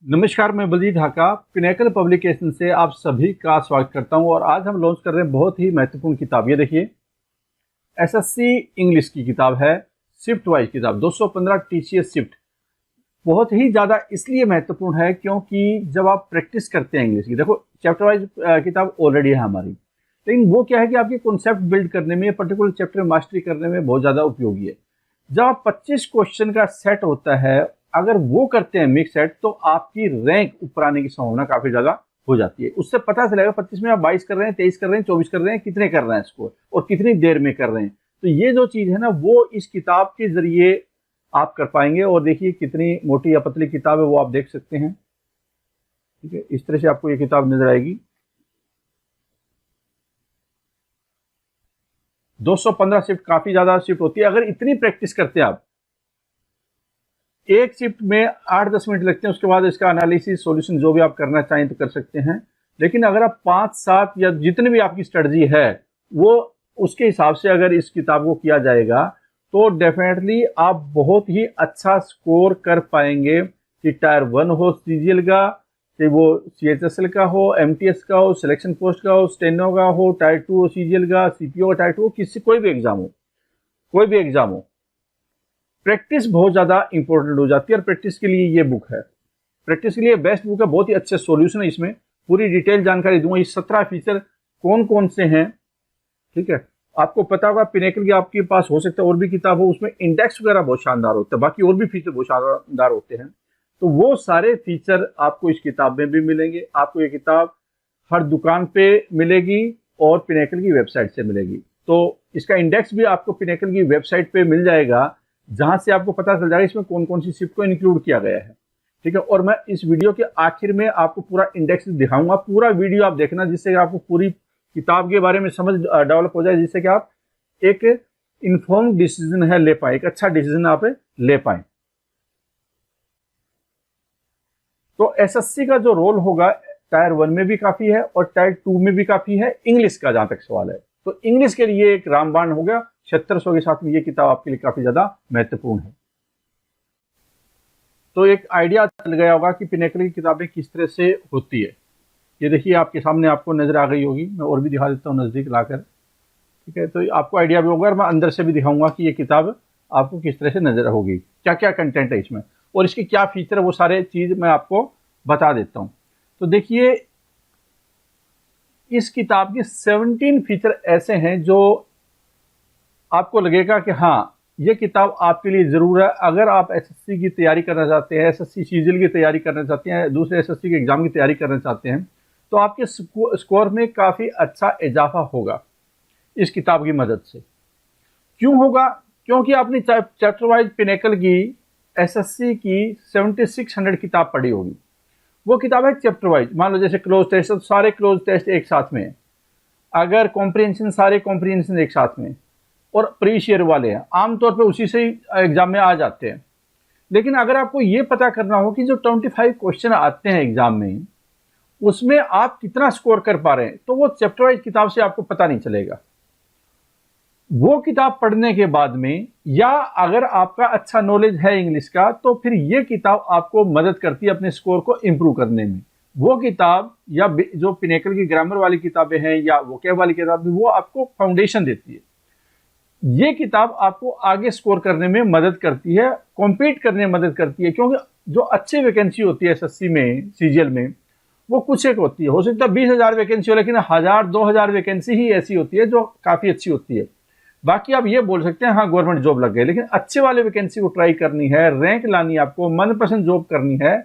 नमस्कार, मैं Baljeet Dhaka pinnacle publication से आप सभी का स्वागत करता हूं। और आज हम लॉन्च कर रहे हैं बहुत ही महत्वपूर्ण किताब। ये देखिए, एसएससी इंग्लिश की किताब है, शिफ्ट वाइज किताब 215 टीसीएस शिफ्ट। बहुत ही ज़्यादा इसलिए महत्वपूर्ण है क्योंकि जब आप प्रैक्टिस करते हैं इंग्लिश की, देखो चैप्टर वाइज किताब ऑलरेडी है हमारी, लेकिन वो क्या है कि आपके कॉन्सेप्ट बिल्ड करने में, पर्टिकुलर चैप्टर मास्टरी करने में बहुत ज़्यादा उपयोगी है। जब आप 25 क्वेश्चन का सेट होता है, अगर वो करते हैं मिक्स सेट, तो आपकी रैंक ऊपर आने की संभावना काफी ज्यादा हो जाती है। उससे पता चलेगा 25 में आप 22 कर रहे हैं, 23 कर रहे हैं, 24 कर रहे हैं, कितने कर रहे हैं स्कोर और कितनी देर में कर रहे हैं। तो ये जो चीज है ना, वो इस किताब के जरिए आप कर पाएंगे। और देखिए कितनी मोटी या पतली किताब है, वो आप देख सकते हैं। ठीक है, इस तरह से आपको ये किताब नजर आएगी। 215 शिफ्ट काफी ज्यादा शिफ्ट होती है। अगर इतनी प्रैक्टिस करते हैं आप, एक शिफ्ट में 8-10 मिनट लगते हैं, उसके बाद इसका एनालिसिस, सॉल्यूशन जो भी आप करना चाहें तो कर सकते हैं। लेकिन अगर आप 5-7 या जितनी भी आपकी स्ट्रेटजी है, वो उसके हिसाब से अगर इस किताब को किया जाएगा, तो डेफिनेटली आप बहुत ही अच्छा स्कोर कर पाएंगे। कि टायर 1 हो सीजीएल का, कि वो सीएचएसएल का हो, एमटीएस का हो, सिलेक्शन पोस्ट का हो, स्टेनो का हो, टायर 2 हो सीजीएल का, सीपीओ का टायर 2 हो, कोई भी एग्जाम हो, प्रैक्टिस बहुत ज्यादा इंपॉर्टेंट हो जाती है। और प्रैक्टिस के लिए ये बुक है, प्रैक्टिस के लिए बेस्ट बुक है। बहुत ही अच्छे सॉल्यूशन है, इसमें पूरी डिटेल जानकारी दूंगा। ये 17 फीचर कौन कौन से हैं, ठीक है। आपको पता होगा पिनेकल की आपके पास हो सकता है और भी किताब हो, उसमें इंडेक्स वगैरह बहुत शानदार होता है, बाकी और भी फीचर बहुत शानदार होते हैं। तो वो सारे फीचर आपको इस किताब में भी मिलेंगे। आपको ये किताब हर दुकान पे मिलेगी और पिनेकल की वेबसाइट से मिलेगी। तो इसका इंडेक्स भी आपको पिनेकल की वेबसाइट पे मिल जाएगा, जहां से आपको पता चल जाएगा इसमें कौन कौन सी शिफ्ट को इंक्लूड किया गया है। ठीक है, और मैं इस वीडियो के आखिर में आपको पूरा इंडेक्स दिखाऊंगा। पूरा वीडियो आप देखना, जिससे आपको पूरी किताब के बारे में समझ डेवलप हो जाए, जिससे कि आप एक इन्फॉर्म डिसीजन है ले पाए, एक अच्छा डिसीजन आप ले पाए। तो एसएससी का जो रोल होगा, टायर 1 में भी काफी है और टायर 2 में भी काफी है, इंग्लिश का जहां तक सवाल है। तो इंग्लिश के लिए एक रामबाण हो गया 7600 के साथ में, ये किताब आपके लिए काफी ज्यादा महत्वपूर्ण है। तो एक आइडिया चल गया होगा कि पिनेकल की किताबें किस तरह से होती है। ये देखिए आपके सामने आपको नजर आ गई होगी, मैं और भी दिखा देता हूँ नजदीक लाकर। ठीक है, तो आपको आइडिया भी होगा और मैं अंदर से भी दिखाऊंगा कि ये किताब आपको किस तरह से नजर होगी, क्या क्या कंटेंट है इसमें और इसके क्या फीचर है, वो सारे चीज मैं आपको बता देता हूँ। तो देखिए, इस किताब के 17 फीचर ऐसे हैं जो आपको लगेगा कि हाँ, ये किताब आपके लिए जरूर है। अगर आप एसएससी की तैयारी करना चाहते हैं, एसएससी सीजीएल की तैयारी करना चाहते हैं, दूसरे एसएससी के एग्जाम की तैयारी करना चाहते हैं, तो आपके स्कोर में काफी अच्छा इजाफा होगा इस किताब की मदद से। क्यों होगा? क्योंकि आपने चैप्टर वाइज पिनेकल की एसएससी की 7600 किताब पढ़ी होगी। वो किताब है चैप्टर वाइज। मान लो जैसे क्लोज टेस्ट, तो सारे क्लोज टेस्ट एक साथ में है। अगर कॉम्प्रिहेंशन, सारे कॉम्प्रिहेंशन एक साथ में, और प्रीवियस ईयर वाले हैं, आमतौर पे उसी से ही एग्जाम में आ जाते हैं। लेकिन अगर आपको ये पता करना हो कि जो 25 क्वेश्चन आते हैं एग्जाम में, उसमें आप कितना स्कोर कर पा रहे हैं, तो वो चैप्टर वाइज किताब से आपको पता नहीं चलेगा। वो किताब पढ़ने के बाद में, या अगर आपका अच्छा नॉलेज है इंग्लिश का, तो फिर ये किताब आपको मदद करती है अपने स्कोर को इंप्रूव करने में। वो किताब या जो पिनेकल की ग्रामर वाली किताबें हैं या वोकैब वाली किताबें, वो आपको फाउंडेशन देती है। ये किताब आपको आगे स्कोर करने में मदद करती है, कॉम्पीट करने में मदद करती है। क्योंकि जो अच्छी वैकेंसी होती है एसएससी में, सीजीएल में, वो कुछ एक होती है। हो सकता है 20,000 वैकेंसी हो, लेकिन 1000-2000 वैकेंसी ही ऐसी होती है जो काफी अच्छी होती है। बाकी आप ये बोल सकते हैं हाँ गवर्नमेंट जॉब लग गई, लेकिन अच्छे वाले वैकेंसी को ट्राई करनी है, रैंक लानी है, आपको मनपसंद जॉब करनी है,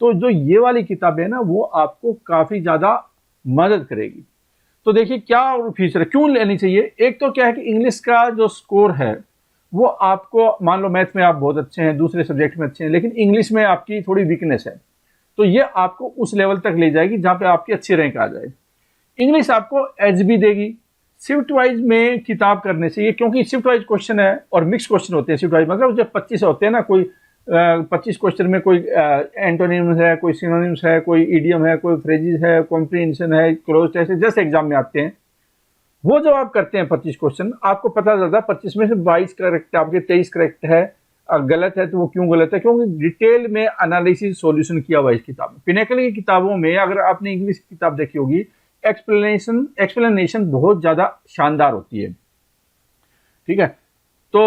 तो जो ये वाली किताबें ना, वो आपको काफी ज्यादा मदद करेगी। तो देखिए क्या फीचर है, क्यों लेनी चाहिए। एक तो क्या है कि इंग्लिश का जो स्कोर है, वो आपको, मान लो मैथ में आप बहुत अच्छे हैं, दूसरे सब्जेक्ट में अच्छे हैं, लेकिन इंग्लिश में आपकी थोड़ी वीकनेस है, तो ये आपको उस लेवल तक ले जाएगी जहां पे आपकी अच्छी रैंक आ जाए। इंग्लिश आपको एज भी देगी। शिफ्ट वाइज में किताब करने से, ये क्योंकि शिफ्ट वाइज क्वेश्चन है और मिक्स क्वेश्चन होते हैं शिफ्ट वाइज, मतलब जब 25 होते हैं ना, कोई 25 क्वेश्चन में कोई एंटोनिम्स है, कोई सिनोनिम्स है, कोई इडियम है, कोई फ्रेजेस है, कॉम्प्रिहेंशन है, क्लोज टेस्ट है, जैसे एग्जाम में आते हैं। वो जब आप करते हैं 25 क्वेश्चन, आपको पता चलता है 25 में से 22 करेक्ट है, आपके 23 करेक्ट है, गलत है तो वो क्यों गलत है, क्योंकि डिटेल में एनालिसिस सॉल्यूशन किया हुआ है इस किताब में। पिनेकल की किताबों में अगर आपने इंग्लिश की किताब देखी होगी, एक्सप्लेनेशन बहुत ज़्यादा शानदार होती है, ठीक है। तो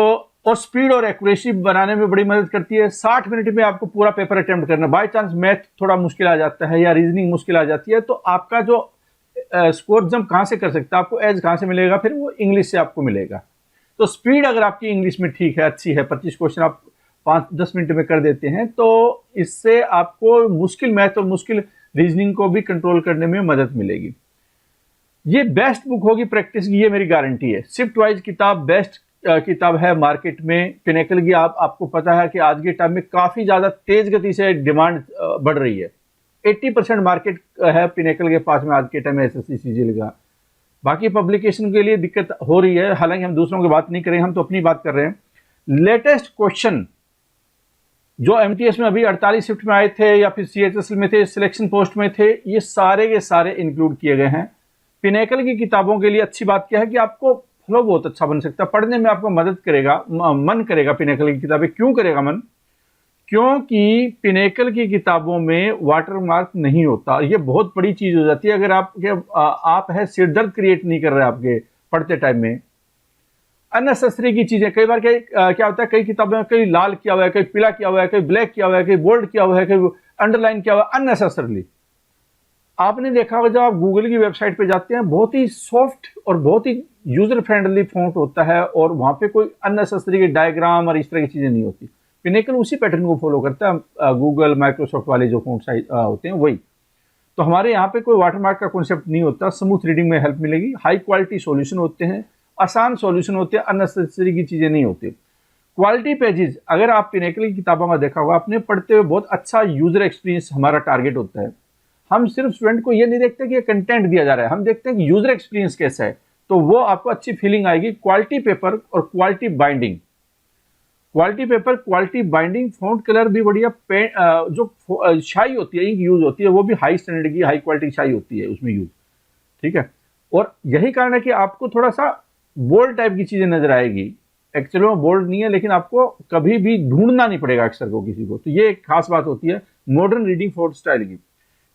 और स्पीड और एक्यूरेसी बनाने में बड़ी मदद करती है। 60 मिनट में आपको पूरा पेपर अटेम्प्ट करना, बाय चांस मैथ थोड़ा मुश्किल आ जाता है या रीजनिंग मुश्किल आ जाती है, तो आपका जो स्कोर जंप कहाँ से कर सकता है, आपको एज कहाँ से मिलेगा, फिर वो इंग्लिश से आपको मिलेगा। तो स्पीड अगर आपकी इंग्लिश में ठीक है, अच्छी है, 25 क्वेश्चन आप 5-10 मिनट में कर देते हैं, तो इससे आपको मुश्किल मैथ और मुश्किल रीजनिंग को भी कंट्रोल करने में मदद मिलेगी। ये बेस्ट बुक होगी प्रैक्टिस की, ये मेरी गारंटी है। शिफ्ट वाइज किताब बेस्ट किताब है मार्केट में। पिनेकल की आपको पता है कि आज के टाइम में काफ़ी ज़्यादा तेज गति से डिमांड बढ़ रही है। 80% मार्केट है पिनेकल के पास में आज के टाइम में एसएससी सीजीएल का। बाकी पब्लिकेशन के लिए दिक्कत हो रही है, हालांकि हम दूसरों की बात नहीं करेंगे, हम तो अपनी बात कर रहे हैं। लेटेस्ट क्वेश्चन जो एमटीएस में अभी 48 शिफ्ट में आए थे या फिर सीएचएसएल में थे, सिलेक्शन पोस्ट में थे, ये सारे के सारे इंक्लूड किए गए हैं। पिनेकल की किताबों के लिए अच्छी बात क्या है कि आपको फ्लो बहुत अच्छा बन सकता है, पढ़ने में आपको मदद करेगा, मन करेगा पिनेकल की किताबें। क्यों करेगा मन? क्योंकि पिनेकल की किताबों में वाटरमार्क नहीं होता। ये बहुत बड़ी चीज हो जाती है अगर आप है सिरदर्द क्रिएट नहीं कर रहे आपके पढ़ते टाइम में। अननेसेसरी की चीजें कई बार क्या होता है, कई किताबों में कई लाल किया हुआ है, कई पीला किया हुआ है, कई ब्लैक किया हुआ है, कई बोल्ड किया हुआ है, कई अंडरलाइन किया हुआ है अननेसेसरली। आपने देखा होगा जब आप गूगल की वेबसाइट पे जाते हैं, बहुत ही सॉफ्ट और बहुत ही यूजर फ्रेंडली फॉन्ट होता है और वहां पे कोई अननेसेसरी के डायग्राम और इस तरह की चीजें नहीं होती। पिनेकल उसी पैटर्न को फॉलो करता है, गूगल माइक्रोसॉफ्ट वाले जो फॉन्ट साइज होते हैं वही। तो हमारे यहाँ पे कोई वाटरमार्क का कॉन्सेप्ट नहीं होता, स्मूथ रीडिंग में हेल्प मिलेगी, हाई क्वालिटी सॉल्यूशन होते हैं, आसान सॉल्यूशन होते हैं, अननेसेसरी की चीजें नहीं होती। क्वालिटी पेजेस अगर आप पिनेकल की किताबों में देखा होगा, आपने पढ़ते हुए बहुत अच्छा यूजर एक्सपीरियंस हमारा टारगेट होता है। हम सिर्फ स्टूडेंट को ये नहीं देखते कि ये कंटेंट दिया जा रहा है, हम देखते हैं कि यूजर एक्सपीरियंस कैसा है, तो वो आपको अच्छी फीलिंग आएगी। क्वालिटी पेपर और quality binding, quality paper, quality binding, font colour भी बढ़िया, जो शाई होती है, इंक यूज होती है, वो भी हाई स्टैंडर्ड की हाई क्वालिटी शाई होती है उसमें यूज, ठीक है। और यही कारण है कि आपको थोड़ा सा बोल्ड टाइप की चीजें नजर आएगी। एक्चुअली में बोल्ड नहीं है, लेकिन आपको कभी भी ढूंढना नहीं पड़ेगा अक्षर को किसी को, तो ये एक खास बात होती है मॉडर्न रीडिंग फॉन्ट स्टाइल की।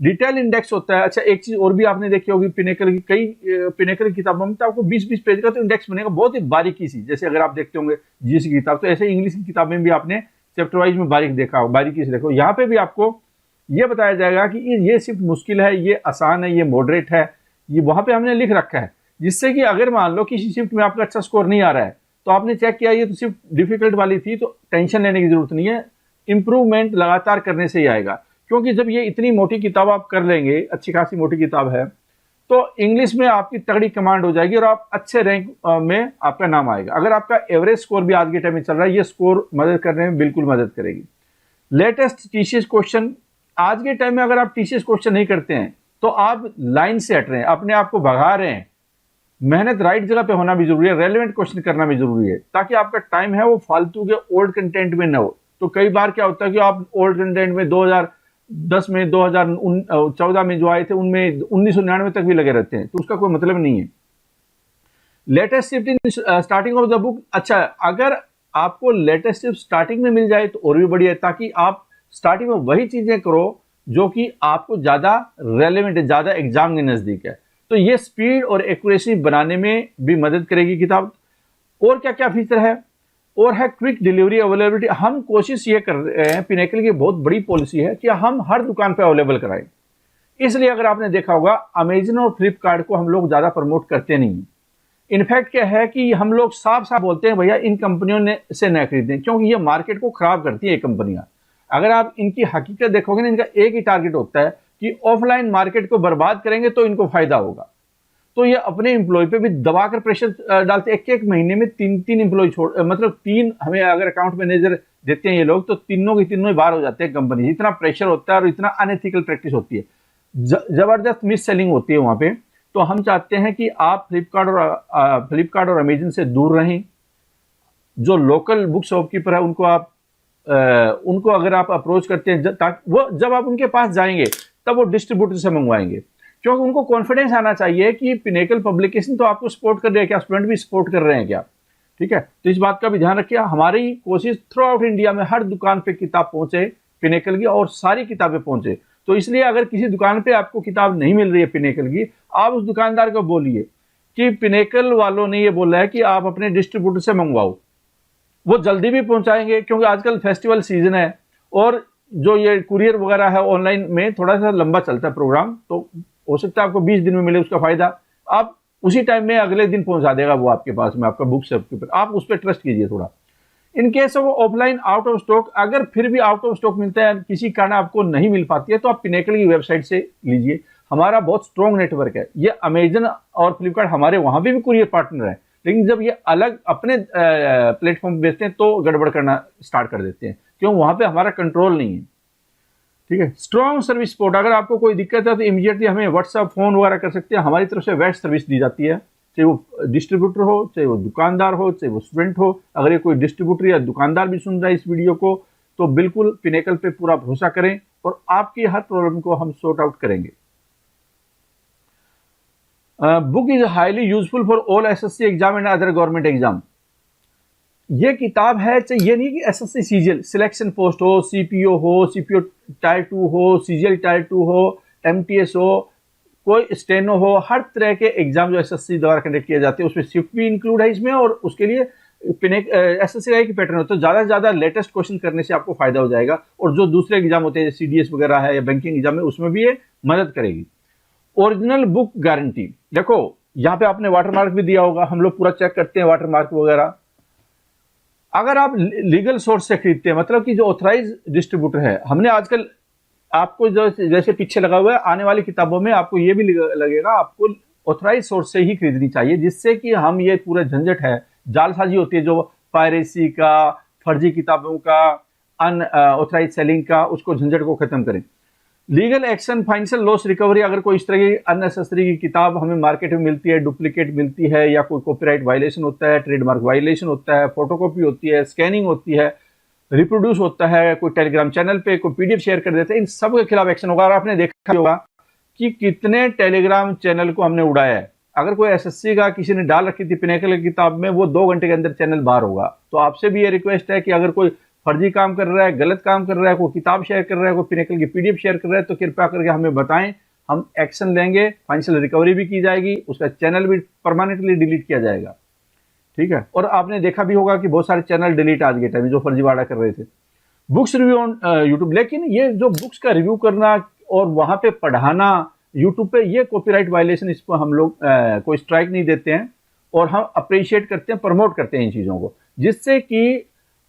डिटेल इंडेक्स होता है। अच्छा, एक चीज और भी आपने देखी होगी पिनेकल की, कई पिनेकल की किताबों में तो आपको 20-20 पेज का तो इंडेक्स बनेगा, बहुत ही बारीकी सी। जैसे अगर आप देखते होंगे जीएस की किताब, तो ऐसे इंग्लिश की किताब में भी आपने चैप्टर वाइज में बारीकी से देखो। यहाँ पे भी आपको ये बताया जाएगा कि ये शिफ्ट मुश्किल है, ये आसान है, ये मॉडरेट है, ये वहां पे हमने लिख रखा है, जिससे कि अगर मान लो किसी शिफ्ट में आपका अच्छा स्कोर नहीं आ रहा है, तो आपने चेक किया ये तो शिफ्ट डिफिकल्ट वाली थी, तो टेंशन लेने की जरूरत नहीं है, इंप्रूवमेंट लगातार करने से ही आएगा। क्योंकि जब ये इतनी मोटी किताब आप कर लेंगे, अच्छी खासी मोटी किताब है, तो इंग्लिश में आपकी तगड़ी कमांड हो जाएगी और आप अच्छे रैंक में आपका नाम आएगा। अगर आपका एवरेज स्कोर भी आज के टाइम में चल रहा है, ये स्कोर मदद करने में बिल्कुल मदद करेगी। लेटेस्ट टीसीएस क्वेश्चन, आज के टाइम में अगर आप टीसीएस क्वेश्चन नहीं करते हैं तो आप लाइन से हट रहे हैं, अपने आप को भगा रहे हैं। मेहनत राइट जगह पे होना भी जरूरी है, रेलेवेंट क्वेश्चन करना भी जरूरी है, ताकि आपका टाइम है वो फालतू के ओल्ड कंटेंट में न हो। तो कई बार क्या होता है कि आप ओल्ड कंटेंट में 2010 में, 2014 में जो आए थे, उनमें 1999 तक भी लगे रहते हैं, तो उसका कोई मतलब नहीं है। Latest shift in starting of the book, अच्छा अगर आपको लेटेस्ट शिफ्ट स्टार्टिंग में मिल जाए तो और भी बढ़िया है, ताकि आप स्टार्टिंग में वही चीजें करो जो कि आपको ज्यादा रेलेवेंट है, ज्यादा एग्जाम के नजदीक है। तो ये स्पीड और एक्यूरेसी बनाने में भी मदद करेगी किताब। और क्या क्या फीचर है, और है क्विक डिलीवरी अवेलेबिलिटी। हम कोशिश ये कर रहे हैं, पिनेकल की बहुत बड़ी पॉलिसी है कि हम हर दुकान पे अवेलेबल कराएं। इसलिए अगर आपने देखा होगा, अमेजन और फ्लिपकार्ट को हम लोग ज्यादा प्रमोट करते नहीं। इनफैक्ट क्या है कि हम लोग साफ साफ बोलते हैं भैया इन कंपनियों से न खरीदें, क्योंकि ये मार्केट को खराब करती है कंपनियां। अगर आप इनकी हकीकत देखोगे ना, इनका एक ही टारगेट होता है कि ऑफलाइन मार्केट को बर्बाद करेंगे तो इनको फायदा होगा। तो ये अपने एम्प्लॉय पे भी दबाकर प्रेशर डालते, एक महीने में 3 एम्प्लॉय मतलब 3 हमें अगर अकाउंट मैनेजर देते हैं ये लोग, तो तीनों की तीनों ही बाहर हो जाते हैं कंपनी। इतना प्रेशर होता है और इतना अनएथिकल प्रैक्टिस होती है, जबरदस्त मिस सेलिंग होती है वहां पे। तो हम चाहते हैं कि आप फ्लिपकार्ट और अमेजन से दूर रहें। जो लोकल बुक शॉपकीपर है उनको अगर आप अप्रोच करते हैं, ताकि वो जब आप उनके पास जाएंगे तब वो डिस्ट्रीब्यूटर से मंगवाएंगे, क्योंकि उनको कॉन्फिडेंस आना चाहिए कि पिनेकल पब्लिकेशन तो आपको सपोर्ट कर रहे हैं क्या, स्टूडेंट भी सपोर्ट कर रहे हैं क्या, ठीक है, तो इस बात का भी ध्यान रखिए। हमारी कोशिश थ्रू आउट इंडिया में हर दुकान पे किताब पहुंचे पिनेकल की, और सारी किताबें पहुंचे। तो इसलिए अगर किसी दुकान पे आपको किताब नहीं मिल रही है पिनेकल की, आप उस दुकानदार को बोलिए कि पिनेकल वालों ने ये बोला है कि आप अपने डिस्ट्रीब्यूटर से मंगवाओ, वो जल्दी भी पहुंचाएंगे, क्योंकि आजकल फेस्टिवल सीजन है और जो ये कुरियर वगैरह है ऑनलाइन में थोड़ा सा लंबा चलता है प्रोग्राम, तो हो सकता है आपको 20 दिन में मिले उसका फायदा, आप उसी टाइम में अगले दिन पहुंचा देगा वो आपके पास में, आपका बुक सबके ऊपर, आप उस पर ट्रस्ट कीजिए थोड़ा। In case of offline out of stock, अगर फिर भी आउट ऑफ स्टॉक मिलता है, किसी कारण आपको नहीं मिल पाती है, तो आप पिनेकल की वेबसाइट से लीजिए। हमारा बहुत स्ट्रॉन्ग नेटवर्क है, ये अमेजन और फ्लिपकार्ट हमारे वहां भी कुरियर पार्टनर है, लेकिन जब ये अलग अपने प्लेटफॉर्म बेचते हैं तो गड़बड़ करना स्टार्ट कर देते हैं, क्यों, वहां पे हमारा कंट्रोल नहीं है। ठीक है, स्ट्रॉन्ग सर्विस सपोर्ट, अगर आपको कोई दिक्कत है तो इमीडिएटली हमें व्हाट्सएप फोन वगैरह कर सकते हैं, हमारी तरफ से बेस्ट सर्विस दी जाती है, चाहे वो डिस्ट्रीब्यूटर हो, चाहे वो दुकानदार हो, चाहे वो स्टूडेंट हो। अगर ये कोई डिस्ट्रीब्यूटर या दुकानदार भी सुन रहा है इस वीडियो को, तो बिल्कुल पिनेकल पे पूरा भरोसा करें और आपकी हर प्रॉब्लम को हम सॉर्ट आउट करेंगे। Book is highly useful for all SSC exam and other government exam. ये किताब है, चाहे ये नहीं कि एसएससी सीजीएल सिलेक्शन पोस्ट हो, सीपीओ हो, सीपीओ टायर 2 हो, सीजीएल टायर 2 हो, एमटीएस हो, कोई स्टेनो हो, हर तरह के एग्जाम जो एसएससी द्वारा कंडक्ट किए जाते हैं उसमें शिफ्ट भी इंक्लूड है इसमें, और उसके लिए एसएससी का एक पैटर्न होता है, ज्यादा से ज्यादा लेटेस्ट क्वेश्चन करने से आपको फायदा हो जाएगा, और जो दूसरे एग्जाम होते हैं सीडीएस वगैरह है या बैंकिंग एग्जाम में, उसमें भी ये मदद करेगी। ओरिजिनल बुक गारंटी, देखो यहाँ पे आपने वाटरमार्क भी दिया होगा, हम लोग पूरा चेक करते हैं वाटरमार्क वगैरह। अगर आप लीगल सोर्स से खरीदते हैं, मतलब कि जो ऑथराइज डिस्ट्रीब्यूटर है, हमने आजकल आपको जो जैसे पीछे लगा हुआ है, आने वाली किताबों में आपको ये भी लगेगा आपको ऑथराइज सोर्स से ही खरीदनी चाहिए, जिससे कि हम ये पूरा झंझट है, जालसाजी होती है जो पायरेसी का, फर्जी किताबों का, अनऑथराइज सेलिंग का, उसको झंझट को खत्म करें। Legal action, financial loss recovery, अगर कोई इस तरह की अननेसेसरी की किताब हमें मार्केट में मिलती है, डुप्लीकेट मिलती है, या कोई कॉपीराइट वायलेशन होता है, ट्रेडमार्क वायलेशन होता है, फोटोकॉपी होती है, स्कैनिंग होती है, रिप्रोड्यूस होता है, कोई टेलीग्राम चैनल पे कोई पीडीएफ शेयर कर देते हैं, इन सब के खिलाफ एक्शन होगा। और आपने देखा होगा कि कितने टेलीग्राम चैनल को हमने उड़ाया है। अगर कोई एसएससी का किसी ने डाल रखी थी पिनेकल की किताब में, वो 2 घंटे के अंदर चैनल बाहर होगा। तो आपसे भी ये रिक्वेस्ट है कि अगर कोई फर्जी काम कर रहा है, गलत काम कर रहा है, कोई किताब शेयर कर रहा है, कोई पिनेकल की पीडीएफ शेयर कर रहा है, तो कृपया करके हमें बताएं, हम एक्शन लेंगे, फाइनेंशियल रिकवरी भी की जाएगी, उसका चैनल भी परमानेंटली डिलीट किया जाएगा। ठीक है, और आपने देखा भी होगा कि बहुत सारे चैनल डिलीट आज के टाइम में जो फर्जीवाड़ा कर रहे थे। बुक्स रिव्यू ऑन यूट्यूब, लेकिन ये जो बुक्स का रिव्यू करना और वहां पे पढ़ाना यूट्यूब पे, ये कॉपीराइट वायलेशन, इस पर हम लोग कोई स्ट्राइक नहीं देते हैं, और हम अप्रिशिएट करते हैं, प्रमोट करते हैं इन चीजों को, जिससे कि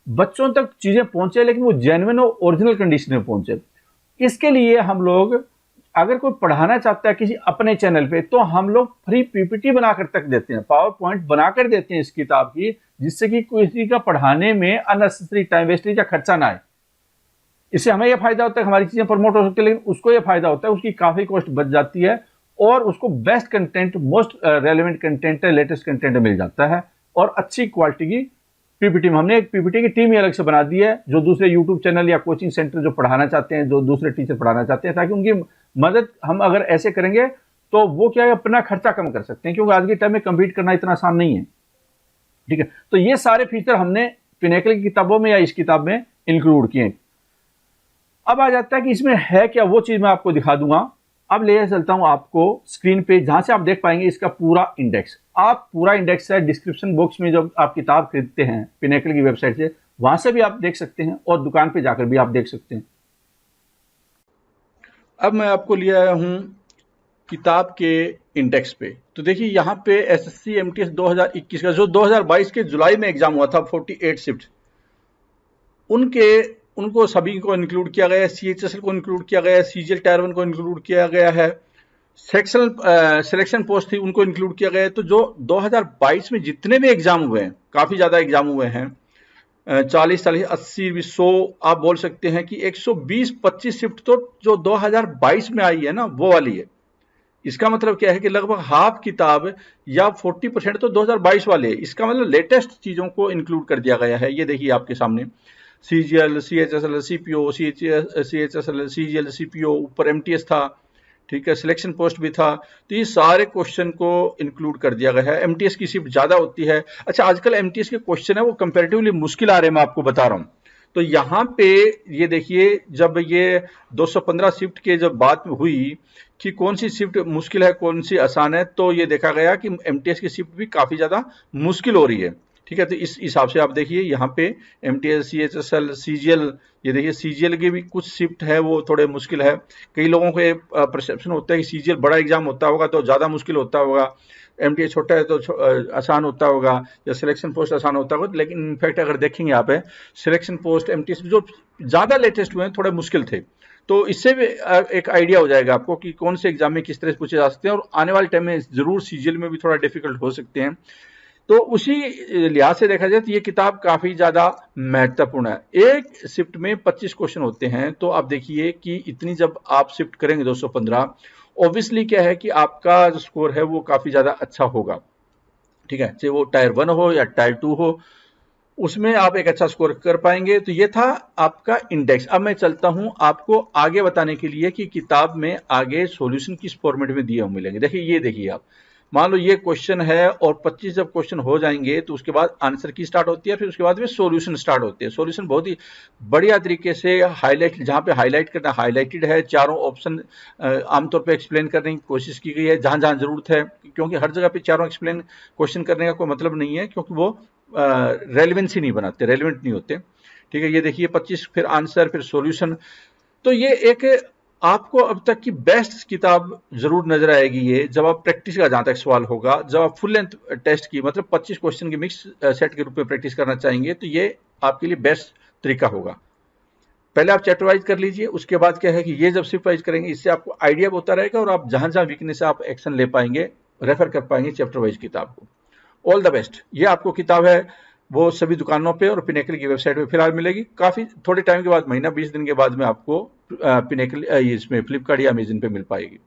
बच्चों तक चीजें पहुंचे, लेकिन वो जेन्युइन और ओरिजिनल कंडीशन में पहुंचे। इसके लिए हम लोग, अगर कोई पढ़ाना चाहता है किसी अपने चैनल पे, तो हम लोग फ्री पीपीटी बनाकर तक देते हैं, पावर पॉइंट बनाकर देते हैं इस किताब की, जिससे कि किसी का पढ़ाने में अननेसेसरी टाइम वेस्टेज या खर्चा ना आए। इससे हमें यह फायदा होता है, हमारी चीजें प्रमोट हो सकती है, लेकिन उसको यह फायदा होता है, उसकी काफी कॉस्ट बच जाती है, और उसको best content, most relevant content, latest content मिल जाता है, और अच्छी क्वालिटी की पीपीटी में हमने एक पीपीटी की टीम ही अलग से बना दी है, जो दूसरे यूट्यूब चैनल या कोचिंग सेंटर जो पढ़ाना चाहते हैं, जो दूसरे टीचर पढ़ाना चाहते हैं, ताकि उनकी मदद हम अगर ऐसे करेंगे तो वो क्या है, अपना खर्चा कम कर सकते हैं, क्योंकि आज के टाइम में कम्पीट करना इतना आसान नहीं है। ठीक है, तो ये सारे फीचर हमने पिनेकल की किताबों में या इस किताब में इंक्लूड किए। अब आ जाता है कि इसमें है क्या, वो चीज मैं आपको दिखा दूंगा। अब ले चलता हूं आपको स्क्रीन पे, जहां से आप देख पाएंगे इसका पूरा इंडेक्स। आप पूरा इंडेक्स है डिस्क्रिप्शन बॉक्स में, जब आप किताब खरीदते हैं पिनेकल की वेबसाइट से, वहां से भी आप देख सकते हैं, और दुकान पे जाकर भी आप देख सकते हैं। अब मैं आपको ले आया हूं किताब के इंडेक्स पे। तो देखिए यहाँ पे एसएससी एमटीएस 2021 का, जो 2022 के जुलाई में एग्जाम हुआ था, 48 शिफ्ट, उनको सभी को इंक्लूड किया गया है, सीएचएसएल को इंक्लूड किया गया है, सीजीएल टायर 1 को इंक्लूड किया गया है, सेक्शनल सिलेक्शन पोस्ट थी उनको इंक्लूड किया गया है। तो जो 2022 में जितने भी एग्जाम हुए हैं, काफी ज्यादा एग्जाम हुए हैं, 40, 80, 100, आप बोल सकते हैं कि 120-25 शिफ्ट तो जो 2022 में आई है ना, वो वाली है। इसका मतलब क्या है कि लगभग हाफ किताब या 40% तो 2022 वाले है। इसका मतलब लेटेस्ट चीजों को इंक्लूड कर दिया गया है। ये देखिए आपके सामने, CGL, CHSL, CPO, CHSL, CGL, CPO, ऊपर एमटीएस था, ठीक है, सिलेक्शन पोस्ट भी था। तो ये सारे क्वेश्चन को इंक्लूड कर दिया गया है। एमटीएस की शिफ्ट ज्यादा होती है। अच्छा, आजकल एमटीएस के क्वेश्चन है वो कंपैरेटिवली मुश्किल आ रहे हैं, मैं आपको बता रहा हूँ। तो यहाँ पे ये देखिए, जब ये 215 शिफ्ट के जब बात हुई कि कौन सी शिफ्ट मुश्किल है कौन सी आसान है, तो ये देखा गया कि एमटीएस की शिफ्ट भी काफी ज्यादा मुश्किल हो रही है। ठीक है, तो इस हिसाब से आप देखिए यहाँ पे एमटीएस, सीएचएसएल, सीजीएल, ये देखिए सीजीएल की भी कुछ शिफ्ट है वो थोड़े मुश्किल है। कई लोगों को ये परसेप्शन होता है कि सीजीएल बड़ा एग्जाम होता होगा तो ज्यादा मुश्किल होता होगा, एमटीएस छोटा है तो आसान होता होगा, या सिलेक्शन पोस्ट आसान होता होगा। लेकिन इनफैक्ट अगर देखेंगे यहाँ पे सिलेक्शन पोस्ट एमटीएस जो ज्यादा लेटेस्ट हुए हैं थोड़े मुश्किल थे। तो इससे भी एक आइडिया हो जाएगा आपको कि कौन से एग्जाम में किस तरह से पूछे जा सकते हैं, और आने वाले टाइम में जरूर सीजीएल में भी थोड़ा डिफिकल्ट हो सकते हैं। तो उसी लिहाज से देखा जाए तो ये किताब काफी ज्यादा महत्वपूर्ण है। एक शिफ्ट में 25 क्वेश्चन होते हैं, तो आप देखिए कि इतनी जब आप शिफ्ट करेंगे 215, ऑब्वियसली क्या है कि आपका जो स्कोर है वो काफी ज्यादा अच्छा होगा। ठीक है, चाहे वो टायर 1 हो या टायर 2 हो, उसमें आप एक अच्छा स्कोर कर पाएंगे। तो ये था आपका इंडेक्स। अब मैं चलता हूं आपको आगे बताने के लिए कि किताब में आगे सॉल्यूशन किस फॉर्मेट में दिए हुए मिलेंगे। देखिए, ये देखिए आप, मान लो ये क्वेश्चन है और 25 जब क्वेश्चन हो जाएंगे तो उसके बाद आंसर की स्टार्ट होती है, फिर उसके बाद में सॉल्यूशन स्टार्ट होते हैं। सॉल्यूशन बहुत ही बढ़िया तरीके से हाईलाइट, जहां पे हाईलाइट करना हाईलाइटेड है, चारों ऑप्शन आमतौर पे एक्सप्लेन करने की कोशिश की गई है जहां जहां जरूरत है, क्योंकि हर जगह पे चारों एक्सप्लेन क्वेश्चन करने का कोई मतलब नहीं है, क्योंकि वो रेलिवेंसी नहीं बनाते, रेलिवेंट नहीं होते। ठीक है, ये देखिए 25, फिर आंसर, फिर सॉल्यूशन। तो ये एक आपको अब तक की बेस्ट किताब जरूर नजर आएगी ये, जब आप प्रैक्टिस का जहां तक सवाल होगा, जब आप फुल लेंथ टेस्ट की मतलब 25 क्वेश्चन की मिक्स सेट के रूप में प्रैक्टिस करना चाहेंगे, तो ये आपके लिए बेस्ट तरीका होगा। पहले आप चैप्टर वाइज कर लीजिए, उसके बाद क्या है कि ये जब शिफ्ट वाइज करेंगे इससे आपको आइडिया होता रहेगा, और आप जहां जहां वीकनेस है आप एक्शन ले पाएंगे, रेफर कर पाएंगे चैप्टर वाइज किताब को। All the best. ये आपको किताब है वो सभी दुकानों पे और पिनेकल की वेबसाइट पे फिलहाल मिलेगी। काफी थोड़े टाइम के बाद, महीना 20 दिन के बाद में आपको पिनेकल इसमें फ्लिपकार्ट या अमेजन पे मिल पाएगी।